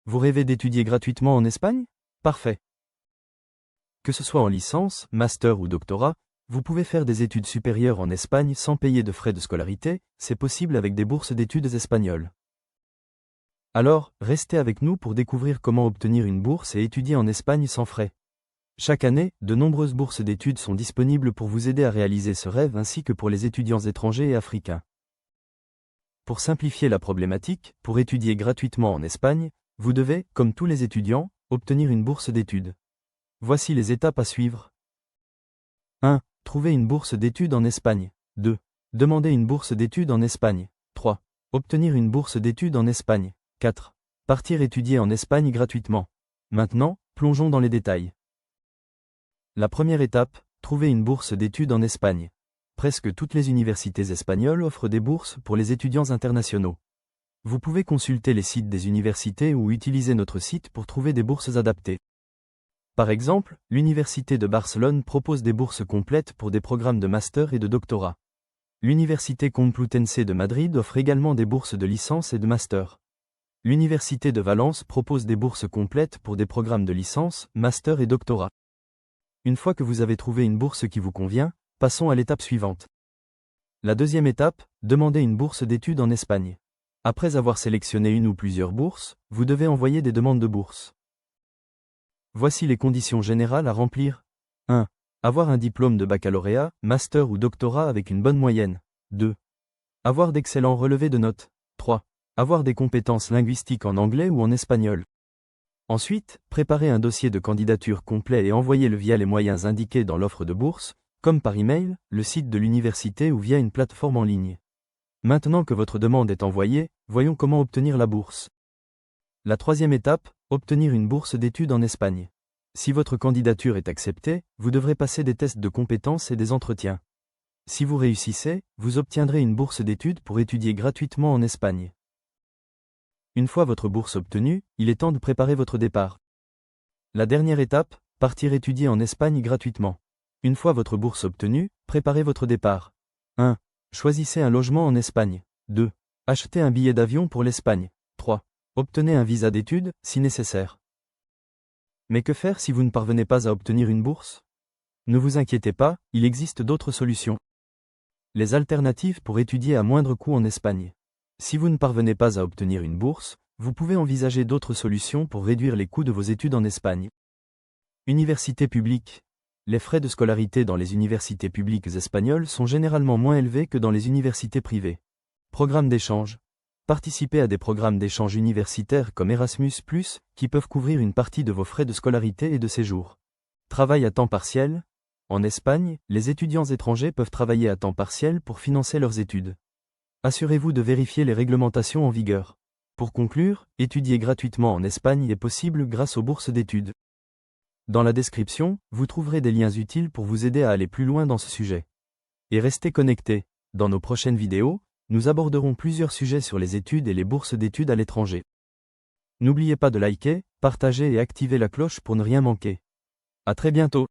Vous rêvez d'étudier gratuitement en Espagne? Parfait. Que ce soit en licence, master ou doctorat, vous pouvez faire des études supérieures en Espagne sans payer de frais de scolarité, c'est possible avec des bourses d'études espagnoles. Alors, restez avec nous pour découvrir comment obtenir une bourse et étudier en Espagne sans frais. Chaque année, de nombreuses bourses d'études sont disponibles pour vous aider à réaliser ce rêve ainsi que pour les étudiants étrangers et africains. Pour simplifier la problématique, pour étudier gratuitement en Espagne, vous devez, comme tous les étudiants, obtenir une bourse d'études. Voici les étapes à suivre. 1. Trouver une bourse d'études en Espagne. 2. Demander une bourse d'études en Espagne. 3. Obtenir une bourse d'études en Espagne. 4. Partir étudier en Espagne gratuitement. Maintenant, plongeons dans les détails. La première étape, trouver une bourse d'études en Espagne. Presque toutes les universités espagnoles offrent des bourses pour les étudiants internationaux. Vous pouvez consulter les sites des universités ou utiliser notre site pour trouver des bourses adaptées. Par exemple, l'Université de Barcelone propose des bourses complètes pour des programmes de master et de doctorat. L'Université Complutense de Madrid offre également des bourses de licence et de master. L'Université de Valence propose des bourses complètes pour des programmes de licence, master et doctorat. Une fois que vous avez trouvé une bourse qui vous convient, passons à l'étape suivante. La deuxième étape, demander une bourse d'études en Espagne. Après avoir sélectionné une ou plusieurs bourses, vous devez envoyer des demandes de bourse. Voici les conditions générales à remplir. 1. Avoir un diplôme de baccalauréat, master ou doctorat avec une bonne moyenne. 2. Avoir d'excellents relevés de notes. 3. Avoir des compétences linguistiques en anglais ou en espagnol. Ensuite, préparer un dossier de candidature complet et envoyez-le via les moyens indiqués dans l'offre de bourse, comme par email, le site de l'université ou via une plateforme en ligne. Maintenant que votre demande est envoyée, voyons comment obtenir la bourse. La troisième étape, obtenir une bourse d'études en Espagne. Si votre candidature est acceptée, vous devrez passer des tests de compétences et des entretiens. Si vous réussissez, vous obtiendrez une bourse d'études pour étudier gratuitement en Espagne. Une fois votre bourse obtenue, il est temps de préparer votre départ. La dernière étape, partir étudier en Espagne gratuitement. Une fois votre bourse obtenue, préparez votre départ. 1. Choisissez un logement en Espagne. 2. Achetez un billet d'avion pour l'Espagne. 3. Obtenez un visa d'études, si nécessaire. Mais que faire si vous ne parvenez pas à obtenir une bourse? Ne vous inquiétez pas, il existe d'autres solutions. Les alternatives pour étudier à moindre coût en Espagne. Si vous ne parvenez pas à obtenir une bourse, vous pouvez envisager d'autres solutions pour réduire les coûts de vos études en Espagne. Université publique. Les frais de scolarité dans les universités publiques espagnoles sont généralement moins élevés que dans les universités privées. Programme d'échange. Participez à des programmes d'échange universitaires comme Erasmus+, qui peuvent couvrir une partie de vos frais de scolarité et de séjour. Travail à temps partiel. En Espagne, les étudiants étrangers peuvent travailler à temps partiel pour financer leurs études. Assurez-vous de vérifier les réglementations en vigueur. Pour conclure, étudier gratuitement en Espagne est possible grâce aux bourses d'études. Dans la description, vous trouverez des liens utiles pour vous aider à aller plus loin dans ce sujet. Et restez connectés. Dans nos prochaines vidéos, nous aborderons plusieurs sujets sur les études et les bourses d'études à l'étranger. N'oubliez pas de liker, partager et activer la cloche pour ne rien manquer. À très bientôt.